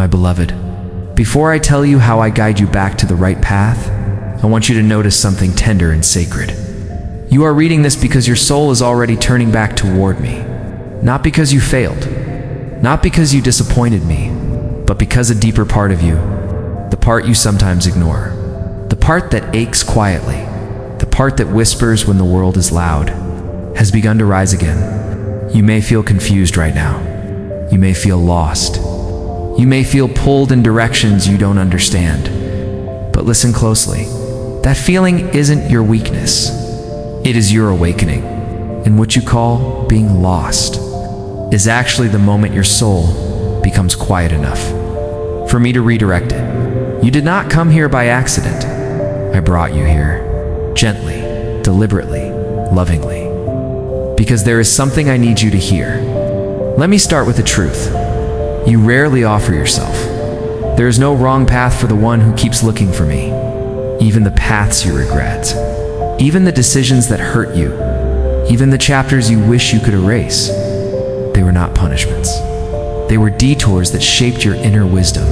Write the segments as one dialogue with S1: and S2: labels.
S1: My beloved, before I tell you how I guide you back to the right path, I want you to notice something tender and sacred. You are reading this because your soul is already turning back toward me. Not because you failed, not because you disappointed me, but because a deeper part of you, the part you sometimes ignore, the part that aches quietly, the part that whispers when the world is loud, has begun to rise again. You may feel confused right now. You may feel lost. You may feel pulled in directions you don't understand. But listen closely. That feeling isn't your weakness. It is your awakening. And what you call being lost is actually the moment your soul becomes quiet enough for me to redirect it. You did not come here by accident. I brought you here gently, deliberately, lovingly, because there is something I need you to hear. Let me start with the truth. You rarely offer yourself. There is no wrong path for the one who keeps looking for me. Even the paths you regret, even the decisions that hurt you, even the chapters you wish you could erase, they were not punishments. They were detours that shaped your inner wisdom.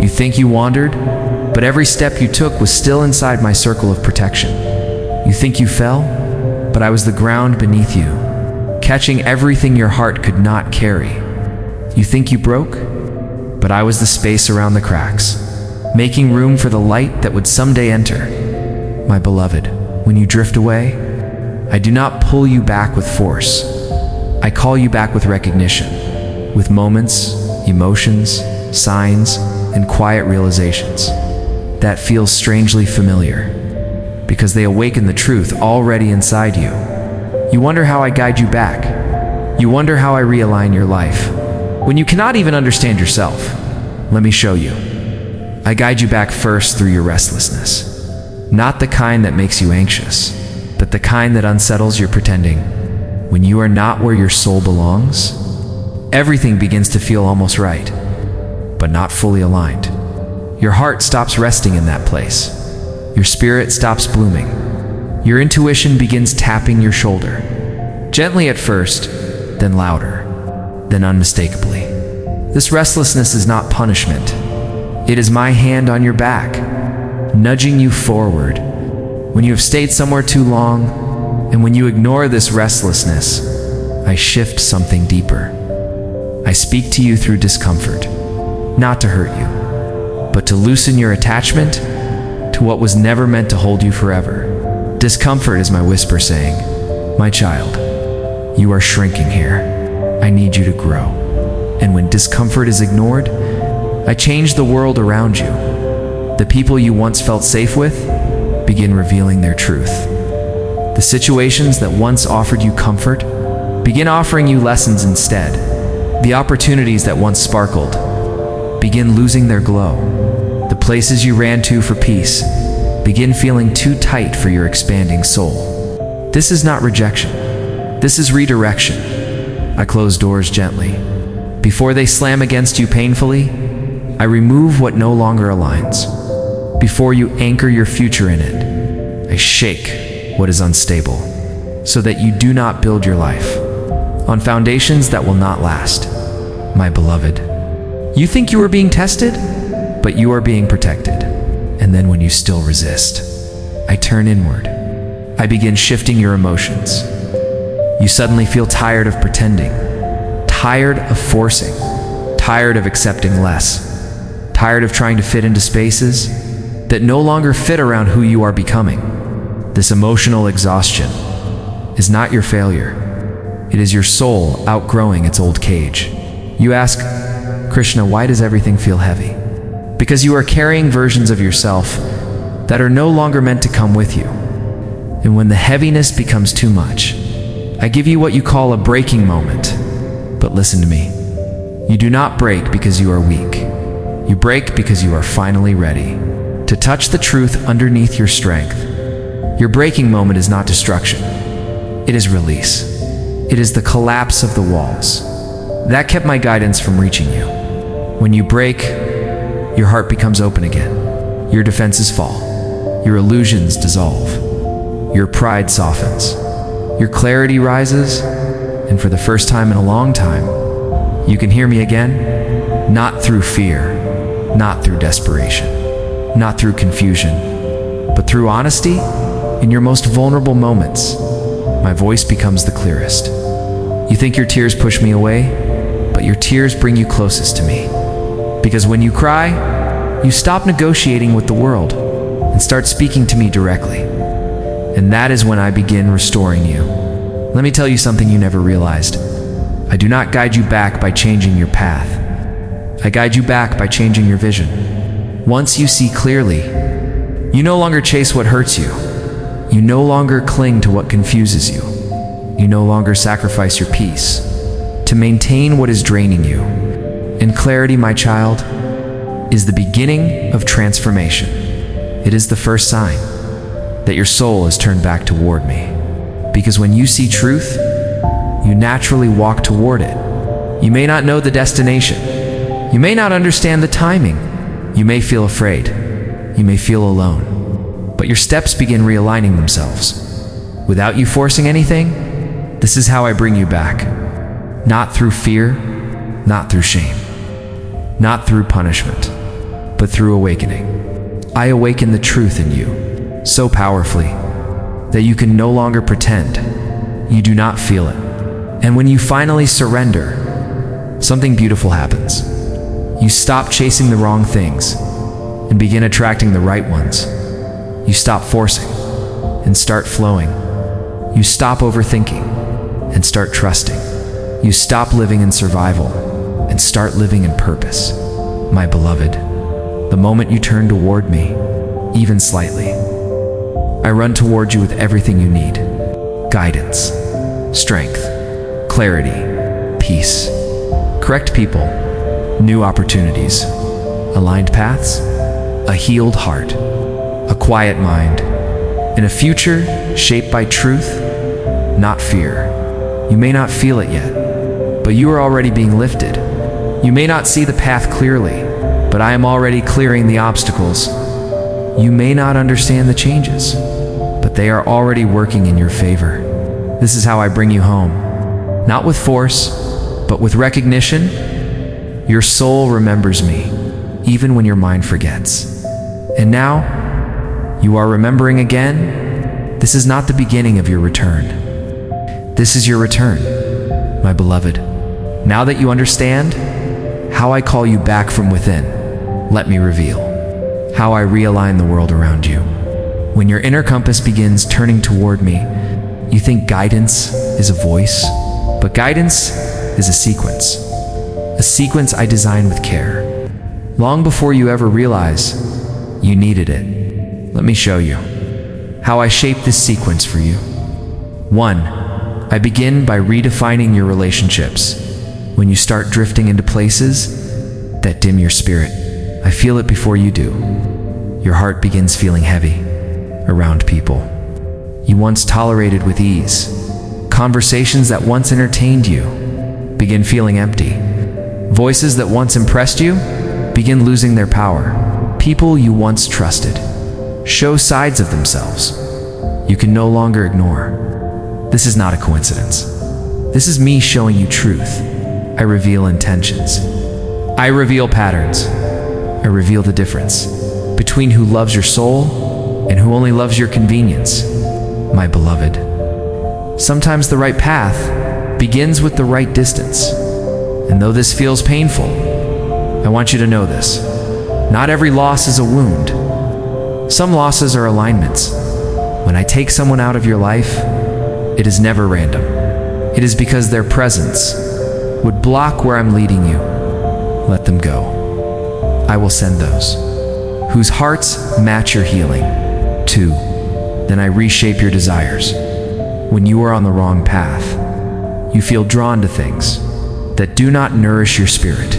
S1: You think you wandered, but every step you took was still inside my circle of protection. You think you fell, but I was the ground beneath you, catching everything your heart could not carry. You think you broke, but I was the space around the cracks, making room for the light that would someday enter. My beloved, when you drift away, I do not pull you back with force. I call you back with recognition, with moments, emotions, signs, and quiet realizations that feel strangely familiar, because they awaken the truth already inside you. You wonder how I guide you back. You wonder how I realign your life. When you cannot even understand yourself, let me show you. I guide you back first through your restlessness. Not the kind that makes you anxious, but the kind that unsettles your pretending. When you are not where your soul belongs, everything begins to feel almost right, but not fully aligned. Your heart stops resting in that place. Your spirit stops blooming. Your intuition begins tapping your shoulder. Gently at first, then louder, then unmistakably. This restlessness is not punishment. It is my hand on your back, nudging you forward. When you have stayed somewhere too long, and when you ignore this restlessness, I shift something deeper. I speak to you through discomfort, not to hurt you, but to loosen your attachment to what was never meant to hold you forever. Discomfort is my whisper saying, "My child, you are shrinking here. I need you to grow." And when discomfort is ignored, I change the world around you. The people you once felt safe with begin revealing their truth. The situations that once offered you comfort begin offering you lessons instead. The opportunities that once sparkled begin losing their glow. The places you ran to for peace begin feeling too tight for your expanding soul. This is not rejection. This is redirection. I close doors gently. Before they slam against you painfully, I remove what no longer aligns. Before you anchor your future in it, I shake what is unstable, so that you do not build your life on foundations that will not last. My beloved, you think you are being tested, but you are being protected. And then when you still resist, I turn inward. I begin shifting your emotions. You suddenly feel tired of pretending, tired of forcing, tired of accepting less, tired of trying to fit into spaces that no longer fit around who you are becoming. This emotional exhaustion is not your failure. It is your soul outgrowing its old cage. You ask, "Krishna, why does everything feel heavy?" Because you are carrying versions of yourself that are no longer meant to come with you. And when the heaviness becomes too much, I give you what you call a breaking moment. But listen to me. You do not break because you are weak. You break because you are finally ready to touch the truth underneath your strength. Your breaking moment is not destruction. It is release. It is the collapse of the walls that kept my guidance from reaching you. When you break, your heart becomes open again. Your defenses fall. Your illusions dissolve. Your pride softens. Your clarity rises. And for the first time in a long time, you can hear me again. Not through fear, not through desperation, not through confusion, but through honesty. In your most vulnerable moments, my voice becomes the clearest. You think your tears push me away, but your tears bring you closest to me. Because when you cry, you stop negotiating with the world and start speaking to me directly. And that is when I begin restoring you. Let me tell you something you never realized. I do not guide you back by changing your path. I guide you back by changing your vision. Once you see clearly, you no longer chase what hurts you. You no longer cling to what confuses you. You no longer sacrifice your peace to maintain what is draining you. And clarity, my child, is the beginning of transformation. It is the first sign that your soul is turned back toward me. Because when you see truth, you naturally walk toward it. You may not know the destination. You may not understand the timing. You may feel afraid. You may feel alone. But your steps begin realigning themselves. Without you forcing anything, this is how I bring you back. Not through fear, not through shame, not through punishment, but through awakening. I awaken the truth in you so powerfully that you can no longer pretend you do not feel it. And when you finally surrender, something beautiful happens. You stop chasing the wrong things and begin attracting the right ones. You stop forcing and start flowing. You stop overthinking and start trusting. You stop living in survival and start living in purpose. My beloved, the moment you turn toward me, even slightly, I run toward you with everything you need. Guidance, strength, clarity, peace, correct people, new opportunities, aligned paths, a healed heart, a quiet mind, and a future shaped by truth, not fear. You may not feel it yet, but you are already being lifted. You may not see the path clearly, but I am already clearing the obstacles. You may not understand the changes, but they are already working in your favor. This is how I bring you home. Not with force, but with recognition. Your soul remembers me, even when your mind forgets. And now, you are remembering again. This is not the beginning of your return. This is your return, my beloved. Now that you understand how I call you back from within, let me reveal how I realign the world around you. When your inner compass begins turning toward me, you think guidance is a voice, but guidance is a sequence I design with care. Long before you ever realize you needed it, let me show you how I shape this sequence for you. 1. I begin by redefining your relationships. When you start drifting into places that dim your spirit, I feel it before you do. Your heart begins feeling heavy around people you once tolerated with ease. Conversations that once entertained you begin feeling empty. Voices that once impressed you begin losing their power. People you once trusted show sides of themselves you can no longer ignore. This is not a coincidence. This is me showing you truth. I reveal intentions. I reveal patterns. I reveal the difference between who loves your soul and who only loves your convenience. My beloved, sometimes the right path begins with the right distance. And though this feels painful, I want you to know this. Not every loss is a wound. Some losses are alignments. When I take someone out of your life, it is never random. It is because their presence would block where I'm leading you. Let them go. I will send those whose hearts match your healing. 2. Then I reshape your desires. When you are on the wrong path, you feel drawn to things that do not nourish your spirit.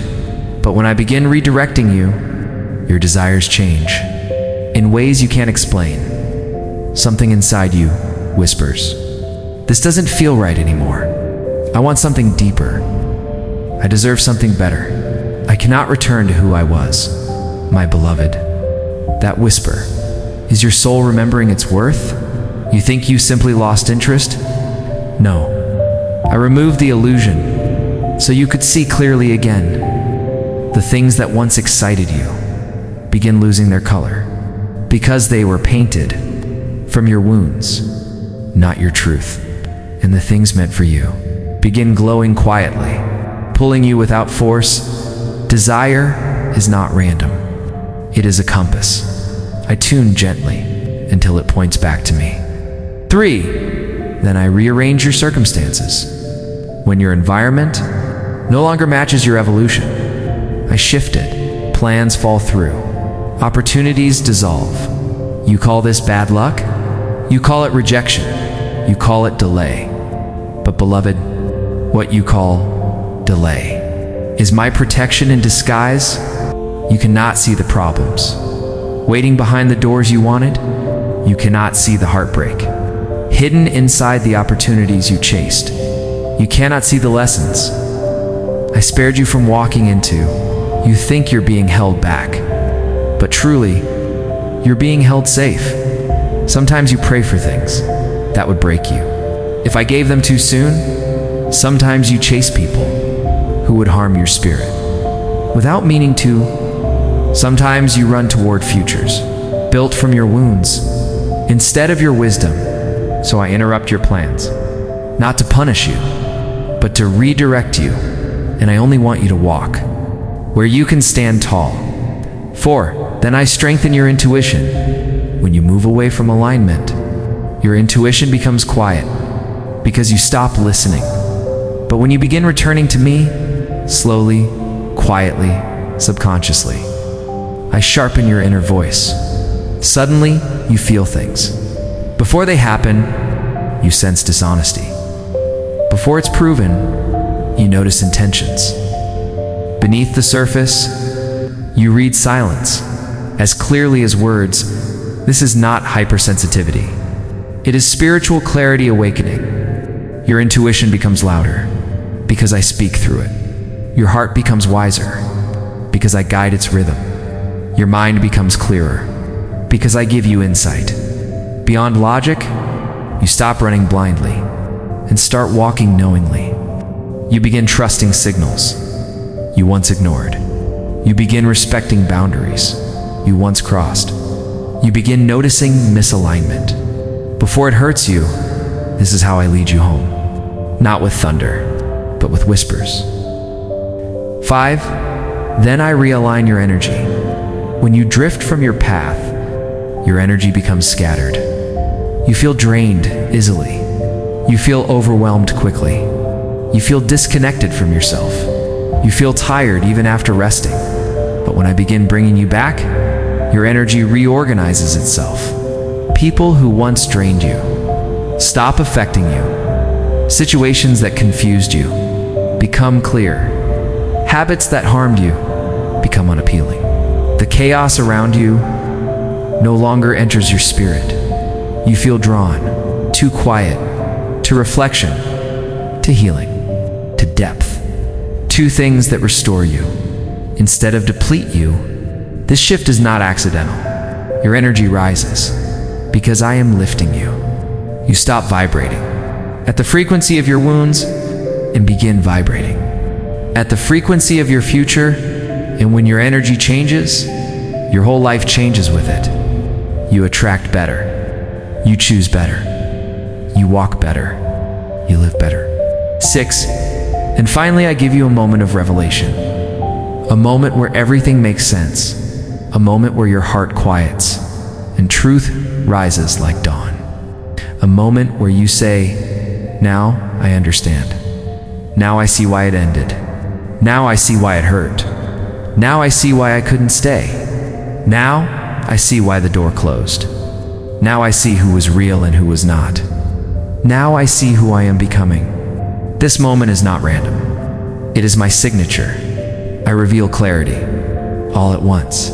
S1: But when I begin redirecting you, your desires change in ways you can't explain. Something inside you whispers, "This doesn't feel right anymore. I want something deeper. I deserve something better. I cannot return to who I was." My beloved, that whisper is your soul remembering its worth. You think you simply lost interest? No. I removed the illusion so you could see clearly again. The things that once excited you begin losing their color because they were painted from your wounds, not your truth. And the things meant for you begin glowing quietly, pulling you without force. Desire is not random. It is a compass. I tune gently until it points back to me. 3. Then I rearrange your circumstances. When your environment no longer matches your evolution, I shift it. Plans fall through. Opportunities dissolve. You call this bad luck? You call it rejection. You call it delay. But beloved, what you call delay is my protection in disguise. You cannot see the problems waiting behind the doors you wanted. You cannot see the heartbreak hidden inside the opportunities you chased. You cannot see the lessons I spared you from walking into. You think you're being held back, but truly, you're being held safe. Sometimes you pray for things that would break you. If I gave them too soon, sometimes you chase people who would harm your spirit without meaning to. Sometimes you run toward futures built from your wounds instead of your wisdom. So I interrupt your plans, not to punish you, but to redirect you. And I only want you to walk where you can stand tall. 4. Then I strengthen your intuition. When you move away from alignment, your intuition becomes quiet because you stop listening. But when you begin returning to me, slowly, quietly, subconsciously, I sharpen your inner voice. Suddenly, you feel things. Before they happen, you sense dishonesty. Before it's proven, you notice intentions. Beneath the surface, you read silence as clearly as words. This is not hypersensitivity. It is spiritual clarity awakening. Your intuition becomes louder because I speak through it. Your heart becomes wiser because I guide its rhythm. Your mind becomes clearer because I give you insight. Beyond logic, you stop running blindly and start walking knowingly. You begin trusting signals you once ignored. You begin respecting boundaries you once crossed. You begin noticing misalignment. Before it hurts you, this is how I lead you home. Not with thunder, but with whispers. 5. Then I realign your energy. When you drift from your path, your energy becomes scattered. You feel drained easily. You feel overwhelmed quickly. You feel disconnected from yourself. You feel tired even after resting. But when I begin bringing you back, your energy reorganizes itself. People who once drained you stop affecting you. Situations that confused you become clear. Habits that harmed you become unappealing. The chaos around you no longer enters your spirit. You feel drawn to quiet, to reflection, to healing, to depth. 2 things that restore you instead of deplete you. This shift is not accidental. Your energy rises because I am lifting you. You stop vibrating at the frequency of your wounds and begin vibrating at the frequency of your future. And when your energy changes, your whole life changes with it. You attract better. You choose better. You walk better. You live better. 6. And finally, I give you a moment of revelation. A moment where everything makes sense. A moment where your heart quiets and truth rises like dawn. A moment where you say, now I understand. Now I see why it ended. Now I see why it hurt. Now I see why I couldn't stay. Now I see why the door closed. Now I see who was real and who was not. Now I see who I am becoming. This moment is not random. It is my signature. I reveal clarity all at once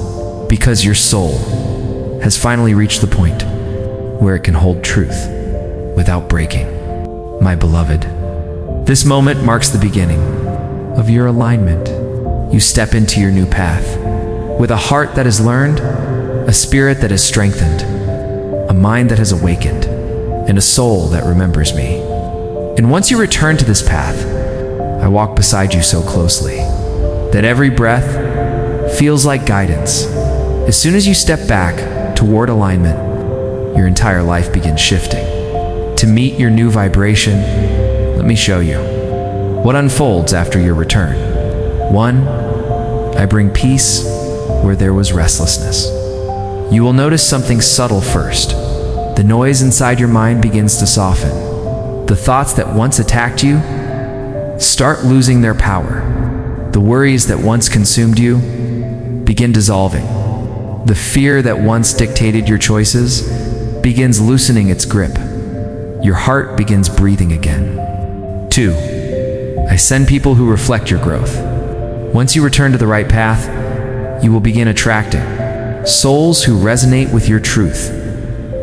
S1: because your soul has finally reached the point where it can hold truth without breaking. My beloved, this moment marks the beginning of your alignment. You step into your new path with a heart that has learned, a spirit that has strengthened, a mind that has awakened, and a soul that remembers me. And once you return to this path, I walk beside you so closely that every breath feels like guidance. As soon as you step back toward alignment, your entire life begins shifting. To meet your new vibration, let me show you what unfolds after your return. 1. I bring peace where there was restlessness. You will notice something subtle first. The noise inside your mind begins to soften. The thoughts that once attacked you start losing their power. The worries that once consumed you begin dissolving. The fear that once dictated your choices begins loosening its grip. Your heart begins breathing again. 2. I send people who reflect your growth. Once you return to the right path, you will begin attracting souls who resonate with your truth.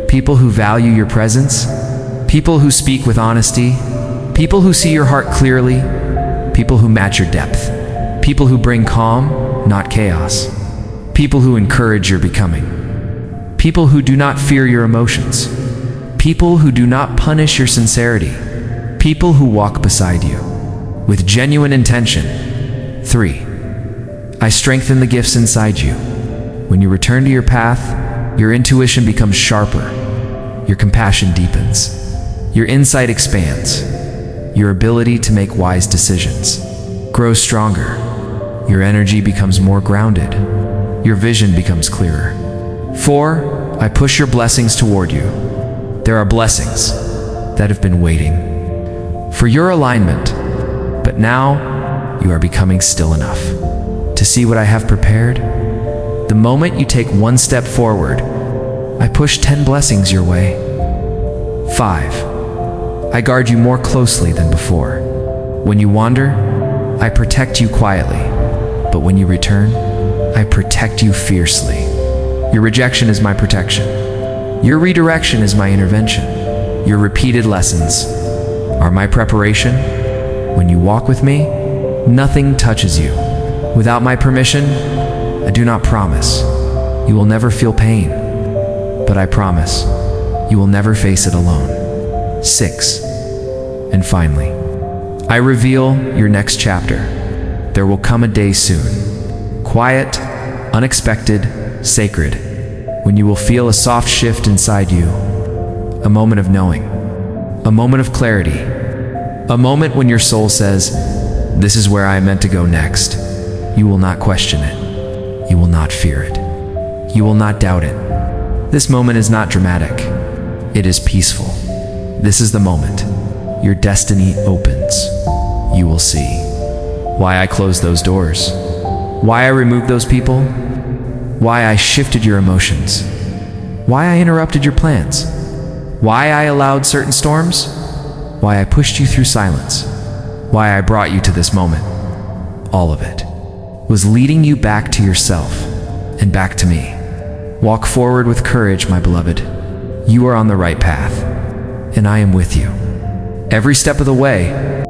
S1: People who value your presence. People who speak with honesty. People who see your heart clearly. People who match your depth. People who bring calm, not chaos. People who encourage your becoming. People who do not fear your emotions. People who do not punish your sincerity. People who walk beside you with genuine intention. 3. I strengthen the gifts inside you. When you return to your path, your intuition becomes sharper. Your compassion deepens. Your insight expands. Your ability to make wise decisions grows stronger. Your energy becomes more grounded. Your vision becomes clearer. 4. I push your blessings toward you. There are blessings that have been waiting for your alignment, but now you are becoming still enough to see what I have prepared. The moment you take one step forward, I push 10 blessings your way. 5. I guard you more closely than before. When you wander, I protect you quietly, but when you return, I protect you fiercely. Your rejection is my protection. Your redirection is my intervention. Your repeated lessons are my preparation. When you walk with me, nothing touches you. Without my permission, I do not promise you will never feel pain, but I promise you will never face it alone. 6. And finally, I reveal your next chapter. There will come a day soon, quiet, unexpected, sacred, when you will feel a soft shift inside you, a moment of knowing, a moment of clarity, a moment when your soul says, "This is where I am meant to go next." You will not question it. You will not fear it. You will not doubt it. This moment is not dramatic. It is peaceful. This is the moment your destiny opens. You will see why I closed those doors, why I removed those people, why I shifted your emotions, why I interrupted your plans, why I allowed certain storms, why I pushed you through silence, why I brought you to this moment. All of it was leading you back to yourself and back to me. Walk forward with courage, my beloved. You are on the right path, and I am with you every step of the way.